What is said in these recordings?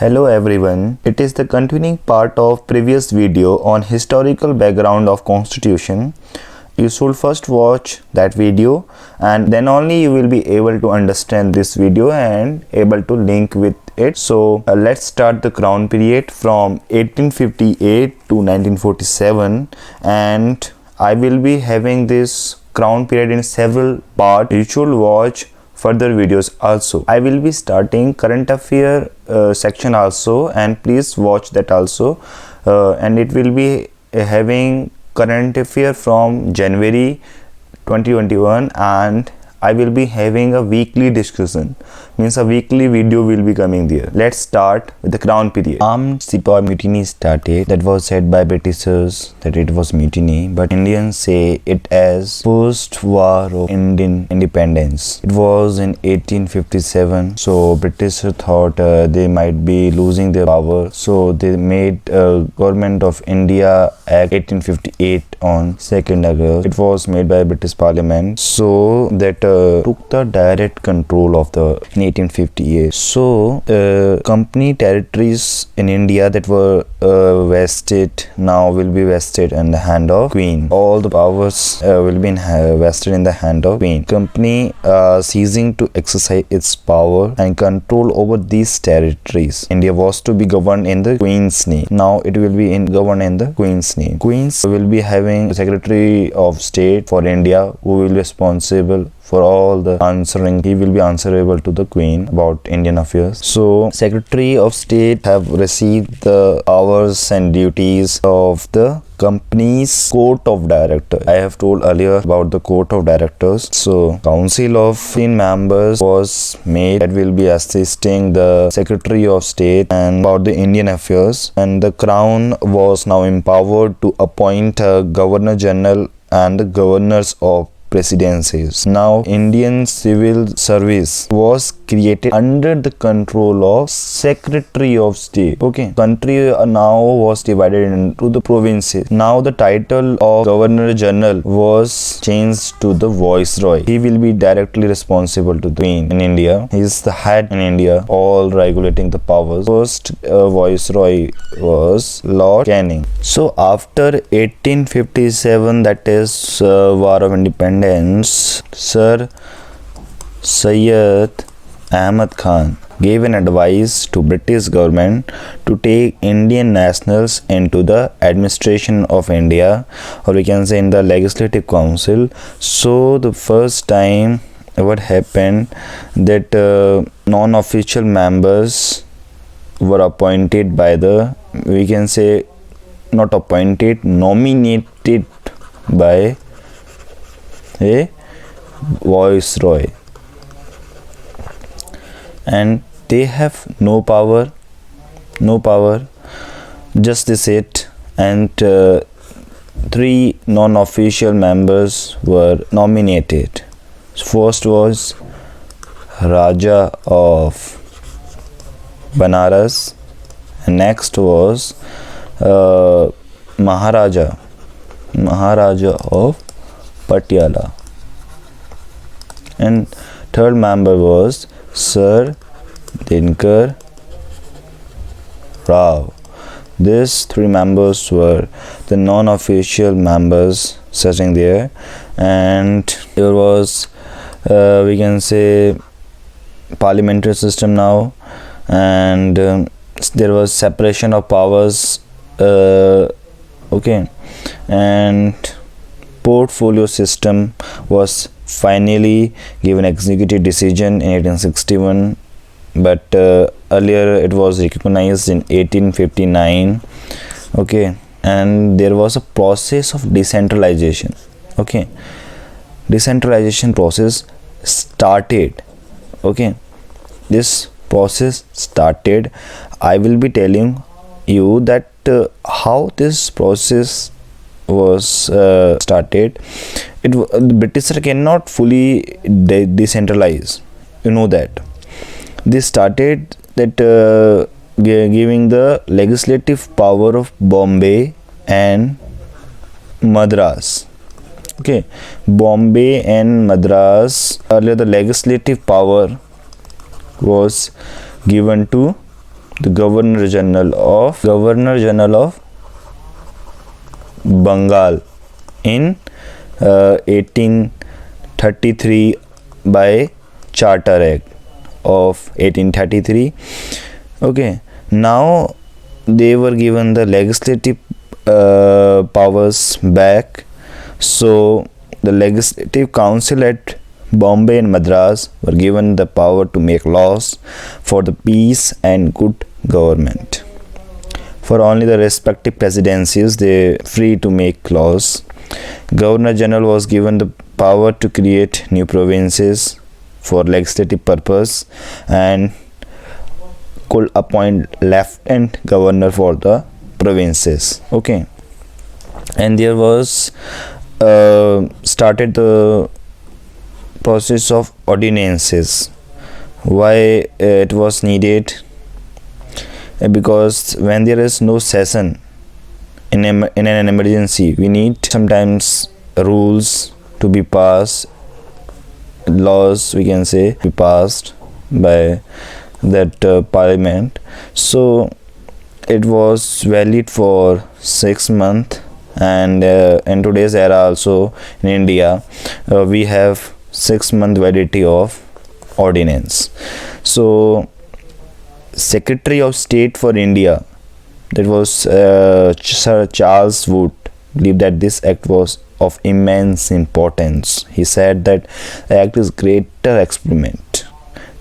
Hello everyone, it is the continuing part of previous video on historical background of Constitution. You should first watch that video and then only you will be able to understand this video and able to link with it. So let's start the crown period from 1858 to 1947, and I will be having this crown period in several parts. You should watch further videos also. I will be starting current affair section also, and please watch that also, and it will be having current affair from January 2021, and I will be having a weekly discussion, means a weekly video will be coming there. Let's start with the crown period. Armed Sepoy mutiny started. That was said by Britishers that it was mutiny, but Indians say it as post-war of Indian independence. It was in 1857, so Britishers thought they might be losing their power, so they made Government of India Act 1858 on 2nd August. It was made by British Parliament, so that took the direct control of the in 1858. So company territories in India that were vested now will be vested in the hand of Queen. All the powers will be vested in the hand of Queen. Company ceasing to exercise its power and control over these territories. India was to be governed in the Queen's name. Now it will be governed in the Queen's name. Queens will be having Secretary of State for India, who will be responsible for all the answering. He will be answerable to the Queen about Indian affairs. So Secretary of State have received the powers and duties of the company's court of directors. I have told earlier about the court of directors. So council of 15 members was made that will be assisting the Secretary of State and about the Indian affairs, and the crown was now empowered to appoint a governor general and the governors of presidencies. Now Indian civil service was created under the control of Secretary of State. Okay, country now was divided into the provinces. Now the title of Governor General was changed to the Viceroy. He will be directly responsible to the Queen in India. He is the head in India, all regulating the powers. First Viceroy was Lord Canning. So after 1857, that is War of Independence, Sir Syed Ahmad Khan gave an advice to British government to take Indian nationals into the administration of India, or we can say in the Legislative Council. So the first time what happened that non-official members were appointed by the, we can say not appointed, nominated by a Viceroy, and they have no power, just they sit, and three non-official members were nominated. First was Raja of Banaras, and next was Maharaja of Patiala, and third member was Sir Dinkar Rao. These three members were the non-official members sitting there, and there was we can say parliamentary system now, and there was separation of powers, okay, and portfolio system was finally given executive decision in 1861, but earlier it was recognized in 1859. Okay, and there was a process of decentralization. Okay, decentralization process started. Okay, this process started. I will be telling you that how this process was started. The British cannot fully decentralize, you know that. They started that giving the legislative power of Bombay and Madras. Okay, Bombay and Madras, earlier the legislative power was given to the Governor General of Bengal in 1833 by Charter Act of 1833. Okay, now they were given the legislative powers back. So the Legislative Council at Bombay and Madras were given the power to make laws for the peace and good government. For only the respective presidencies they free to make laws. Governor General was given the power to create new provinces for legislative purpose and could appoint lieutenant governor for the provinces. Okay, and there was started the process of ordinances. Why it was needed? Because when there is no session in an emergency, we need sometimes rules to be passed, laws we can say be passed by that parliament. So it was valid for 6 months, and in today's era also in India we have 6-month validity of ordinance. So Secretary of State for India, that was Sir Charles Wood, believed that this act was of immense importance. He said that the act is greater experiment,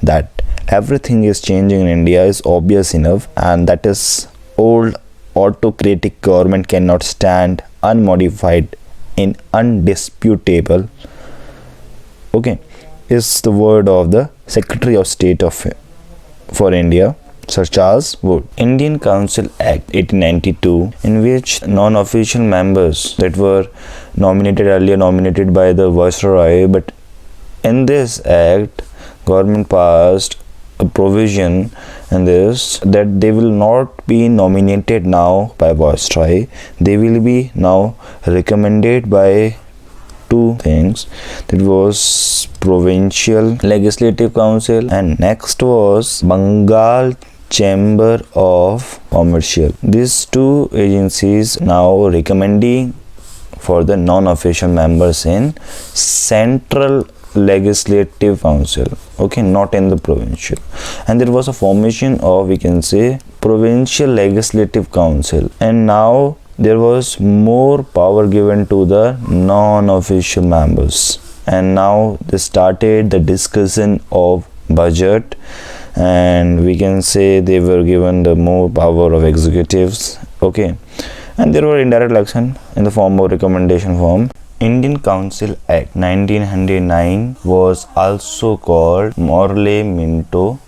that everything is changing in India is obvious enough, and that is old autocratic government cannot stand unmodified in undisputable. Okay, is the word of the Secretary of State for India, Sir Charles Wood. Indian Council Act 1892, in which non-official members that were earlier nominated by the Viceroy, but in this act government passed a provision in this that they will not be nominated now by Viceroy, they will be now recommended by two things. That was Provincial Legislative Council, and next was Bengal Chamber of Commercial. These two agencies now recommending for the non-official members in Central Legislative Council. Okay, not in the provincial. And there was a formation of, we can say, Provincial Legislative Council, and now there was more power given to the non-official members, and now they started the discussion of budget, and we can say they were given the more power of executives. Okay, and there were indirect election in the form of recommendation form. Indian Council Act 1909 was also called Morley-Minto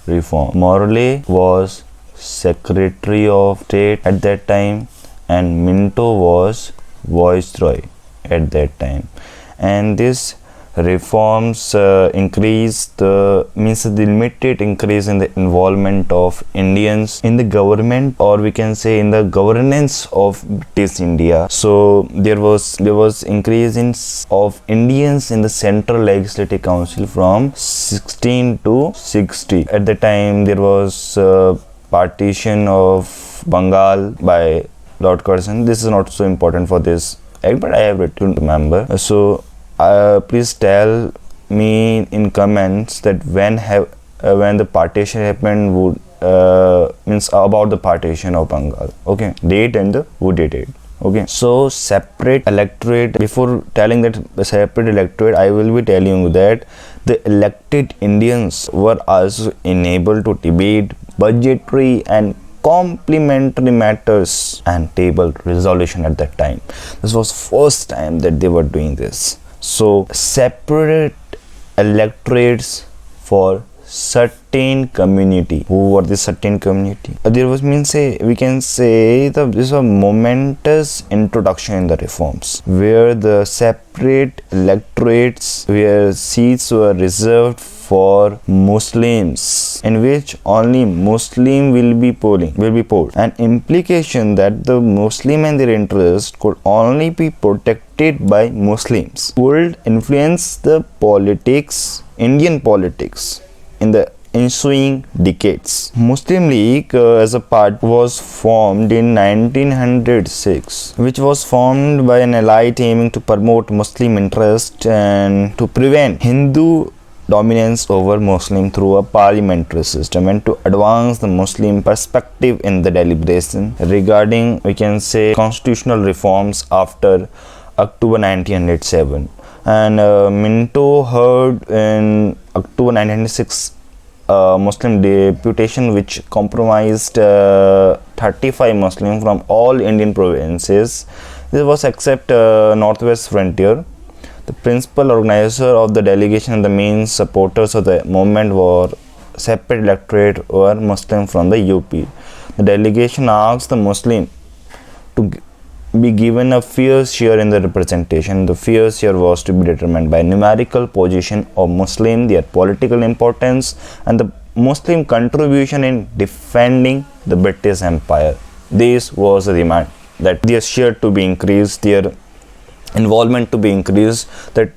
Reform. Morley was Secretary of State at that time, and Minto was Viceroy at that time. And this reforms increase the limited increase in the involvement of Indians in the government, or we can say in the governance of British India. So there was increase of Indians in the Central Legislative Council from 16 to 60. At the time there was partition of Bengal by Lord Curzon. This is not so important for this act, but I have written to remember. So please tell me in comments that when the partition happened, would means about the partition of Bengal. Okay, date and the who did it. Okay, so separate electorate. Before telling that separate electorate, I will be telling you that the elected Indians were also enabled to debate budgetary and complementary matters and table resolution at that time. This was first time that they were doing this. So separate electorates for certain community. Who were the certain community? There was we can say this was a momentous introduction in the reforms, where the separate electorates, where seats were reserved for Muslims, in which only Muslim will be polled. An implication that the Muslim and their interest could only be protected by Muslims would influence the politics, Indian politics, in the ensuing decades. Muslim League as a part was formed in 1906, which was formed by an elite aiming to promote Muslim interest and to prevent Hindu dominance over Muslim through a parliamentary system, and to advance the Muslim perspective in the deliberation regarding, we can say, constitutional reforms after October 1907. And Minto heard in October 1906 Muslim deputation which comprised 35 Muslims from all Indian provinces. This was except Northwest Frontier. The principal organizer of the delegation and the main supporters of the movement were separate electorate were Muslim from the UP. The delegation asked the Muslim to be given a fair share in the representation. The fair share was to be determined by numerical position of Muslim, their political importance, and the Muslim contribution in defending the British Empire. This was the demand, that their share to be increased, their involvement to be increased, that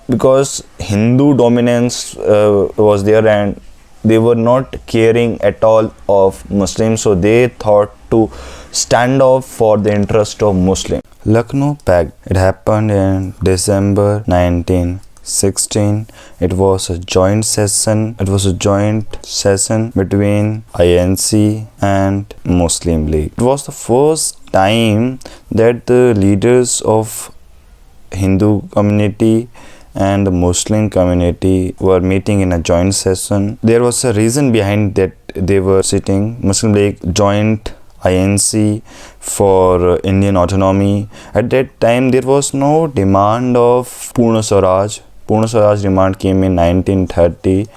because Hindu dominance was there and they were not caring at all of Muslims, so they thought to stand up for the interest of Muslim. Lucknow Pact, it happened in December 1916. It was a joint session. It was a joint session between INC and Muslim League. It was the first time that the leaders of Hindu community and the Muslim community were meeting in a joint session. There was a reason behind that they were sitting. Muslim League joined INC for Indian autonomy. At that time there was no demand of Purna Swaraj. Purna Swaraj demand came in 1930,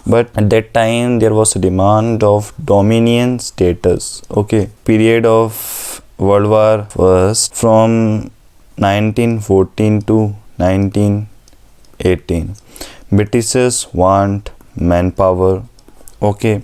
but at that time there was a demand of dominion status. Okay, period of World War First from 1914 to 1918. Britishers want manpower. Okay,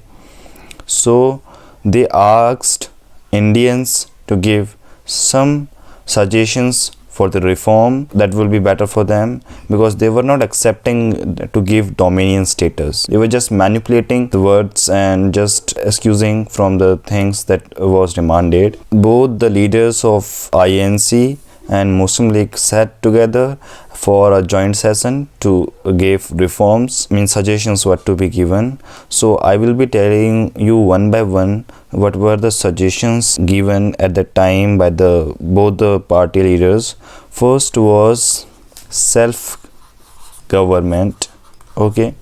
so they asked Indians to give some suggestions for the reform that will be better for them, because they were not accepting to give dominion status. They were just manipulating the words and just excusing from the things that was demanded. Both the leaders of INC and Muslim League sat together for a joint session to give reforms, suggestions what to be given. So I will be telling you one by one what were the suggestions given at the time by both the party leaders. First was self-government. Okay.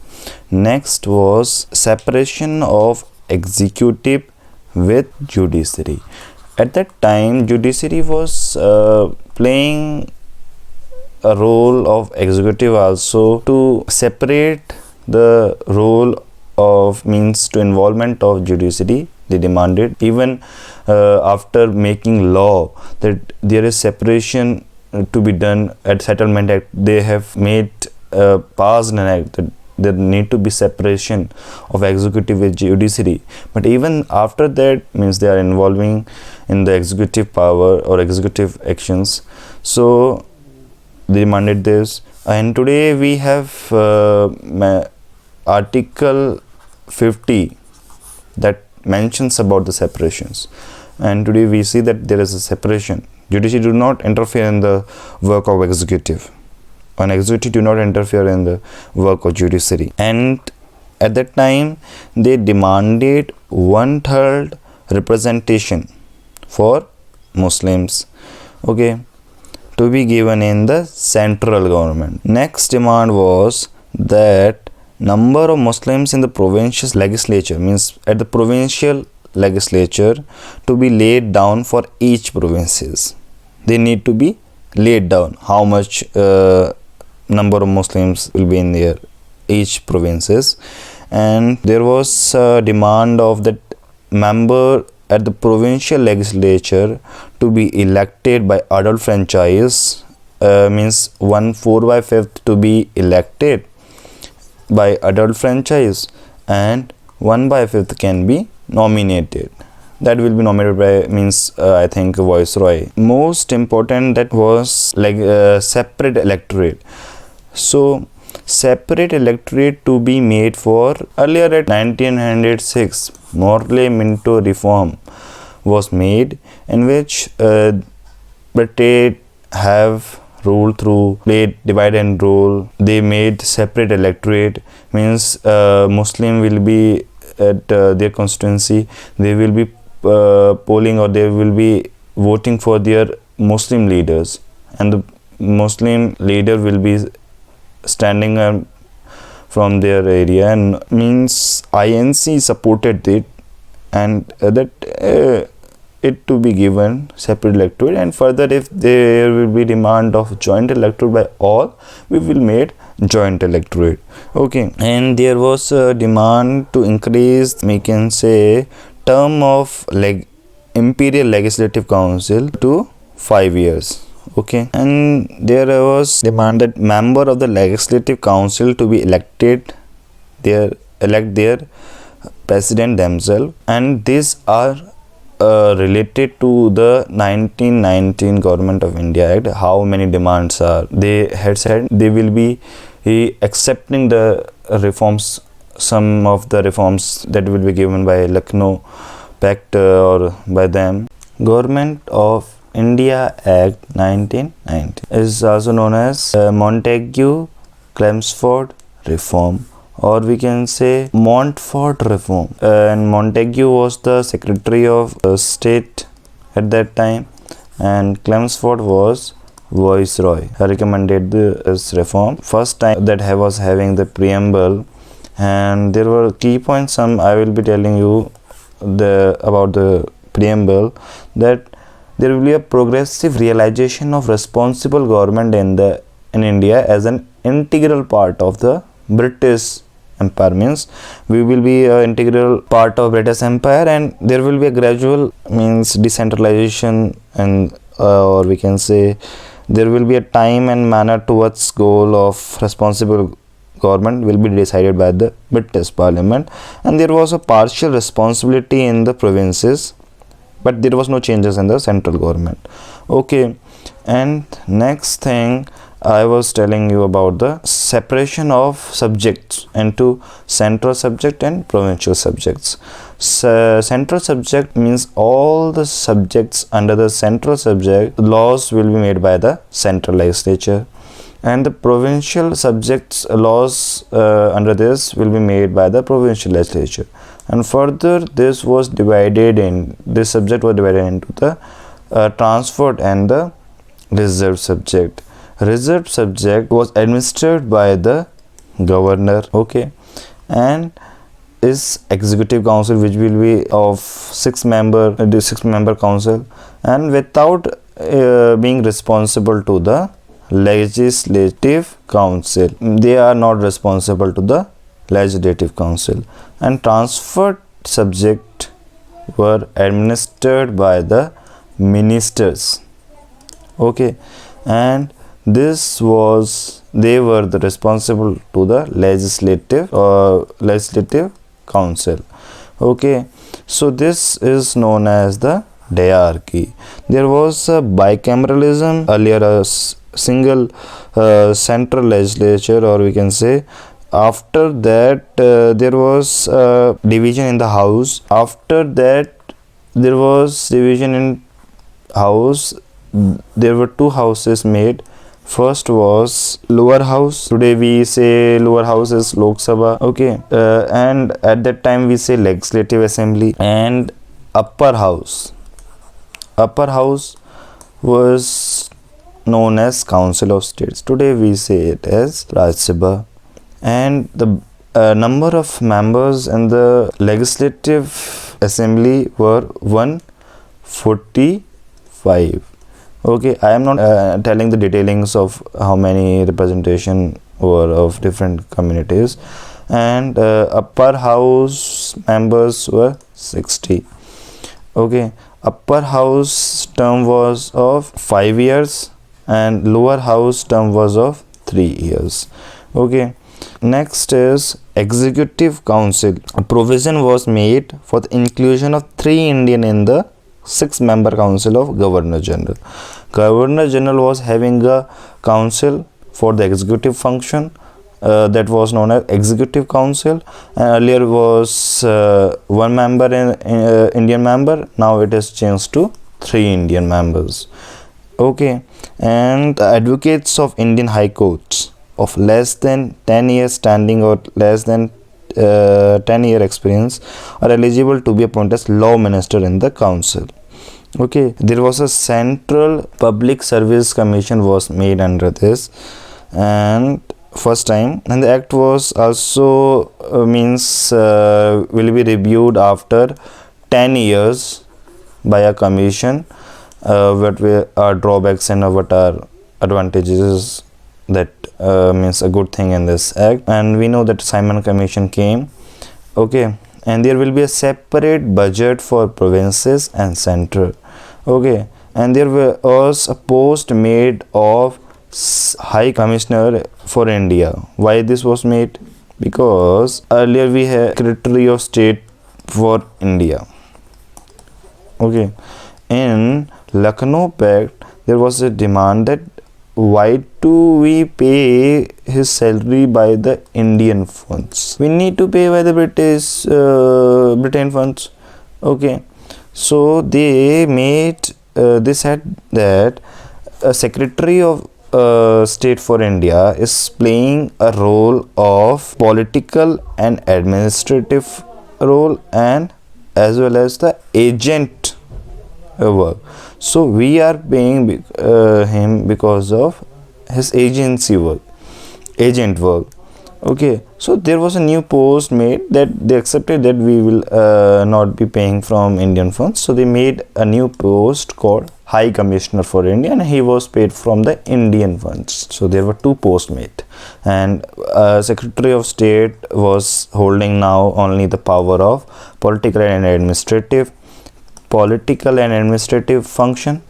Next was separation of executive with judiciary. At that time, judiciary was playing a role of executive also, to separate the role of to involvement of judiciary. They demanded, even after making law, that there is separation to be done at Settlement Act. They have made passed an act that there need to be separation of executive with judiciary. But even after that, they are involving in the executive power or executive actions. So they demanded this, and today we have Article 50 that mentions about the separations, and today we see that there is a separation. Judiciary do not interfere in the work of executive, and executive do not interfere in the work of judiciary. And at that time they demanded 1/3 representation for Muslims, okay, to be given in the central government. Next demand was that number of Muslims in the provincial legislature, at the provincial legislature, to be laid down for each provinces. They need to be laid down how much number of Muslims will be in their each provinces. And there was a demand of that member at the provincial legislature to be elected by adult franchise, 1/4/5 to be elected by adult franchise, and 1/5 can be nominated. That will be nominated by I think viceroy. Most important, that was like separate electorate. So separate electorate to be made for. Earlier at 1906, Morley Minto reform was made, in which British have ruled through play divide and rule. They made separate electorate, means Muslim will be at their constituency, they will be polling, or they will be voting for their Muslim leaders, and the Muslim leader will be standing from their area, and means INC supported it, and that it to be given separate electorate. And further, if there will be demand of joint electorate by all, we will made joint electorate. Okay, and there was a demand to increase, we can say, term of Imperial Legislative Council to 5 years. Okay, and there was demand that member of the Legislative Council to be elect their president themselves, and these are related to the 1919 Government of India Act. How many demands are they had said they will be accepting the reforms, some of the reforms that will be given by Lucknow Pact or by them. Government of India Act 1990 is also known as Montagu-Chelmsford Reform, or we can say Montfort Reform. And Montagu was the Secretary of State at that time, and Chelmsford was Viceroy. I recommended this reform. First time that I was having the preamble, and there were key points. Some I will be telling you about the preamble, that there will be a progressive realization of responsible government in India as an integral part of the British Empire. Means we will be an integral part of British Empire, and there will be a gradual decentralization, and or we can say there will be a time and manner towards goal of responsible government will be decided by the British Parliament. And there was a partial responsibility in the provinces, but there was no changes in the central government. Okay, and next thing I was telling you about the separation of subjects into central subject and provincial subjects. Central subject means all the subjects under the central subject laws will be made by the central legislature, and the provincial subjects laws under this will be made by the provincial legislature. And further, this subject was divided into the transferred and the reserved subject. Reserved subject was administered by the governor. Okay, and is executive council, which will be of 6 member council, and without being responsible to the legislative council. They are not responsible to the legislative council. And transferred subject were administered by the ministers. Okay, and they were the responsible to the legislative council. Okay, so this is known as the diarchy. There was a bicameralism, earlier a single central legislature, or we can say after that there was division in the house. After that there was division in house. There were 2 houses made. First was lower house. Today we say lower house is Lok Sabha. Okay, and at that time we say legislative assembly. And upper house was known as Council of States. Today we say it as Raj Sabha. And the number of members in the legislative assembly were 145. Okay, I am not telling the detailings of how many representation were of different communities. And upper house members were 60. Okay, upper house term was of 5 years, and lower house term was of 3 years. Okay, next is executive council. A provision was made for the inclusion of 3 Indian in the 6-member council of Governor General. Governor General was having a council for the executive function, that was known as Executive Council, and earlier was one member in Indian member. Now it is changed to 3 Indian members. Okay, and the advocates of Indian High Courts of less than 10 years standing or less than 10-year experience are eligible to be appointed as law minister in the council. Okay, there was a central public service commission was made under this, and first time, and the act was also will be reviewed after 10 years by a commission. What are drawbacks and what are advantages, that means a good thing in this act. And we know that Simon Commission came. Okay, and there will be a separate budget for provinces and central. Okay, and there was a post made of High Commissioner for India. Why this was made? Because earlier we had Secretary of State for India. Okay, in Lucknow Pact there was a demand that why do we pay his salary by the Indian funds? We need to pay by the Britain funds. Okay, so they made they said that a Secretary of State for India is playing a role of political and administrative role, and as well as the agent work. So we are paying him because of his agent work. Okay, so there was a new post made that they accepted that we will not be paying from Indian funds. So they made a new post called High Commissioner for India, and he was paid from the Indian funds. So there were 2 posts made, and Secretary of State was holding now only the power of political and administrative function,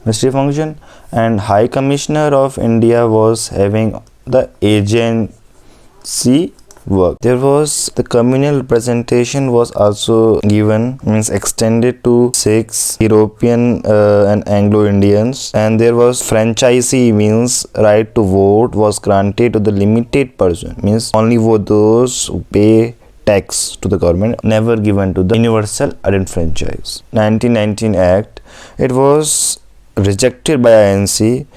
and High Commissioner of India was having the agency work. There was the communal representation was also given, means extended to 6 European and Anglo-Indians, and there was franchisee, means right to vote was granted to the limited person, means only for those who pay tax to the government, never given to the universal adult franchise. 1919 Act, it was rejected by INC.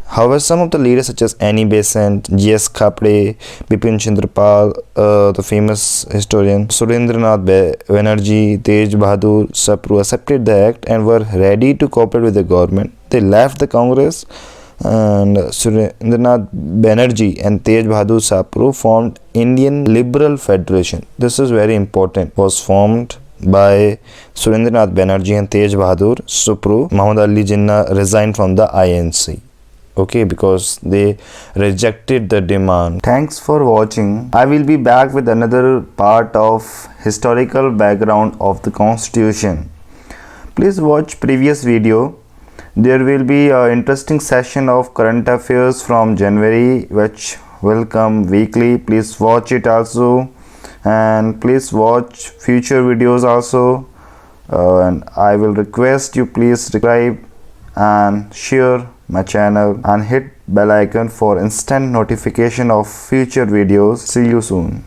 However, some of the leaders such as Annie Besant, G.S. Khapde, Bipin Chandra Pal, the famous historian Surendranath Banerjee, Tej Bahadur Sapru accepted the act and were ready to cooperate with the government. They left the Congress, and Surendranath Banerjee and Tej Bahadur Sapru formed Indian Liberal Federation. This is very important. Was formed by Surendranath Banerjee and Tej Bahadur Sapru. Muhammad Ali Jinnah resigned from the INC. Okay, because they rejected the demand. Thanks for watching. I will be back with another part of historical background of the Constitution. Please watch previous video. There will be an interesting session of current affairs from January, which will come weekly. Please watch it also, and please watch future videos also, and I will request you please subscribe and share my channel and hit bell icon for instant notification of future videos. See you soon.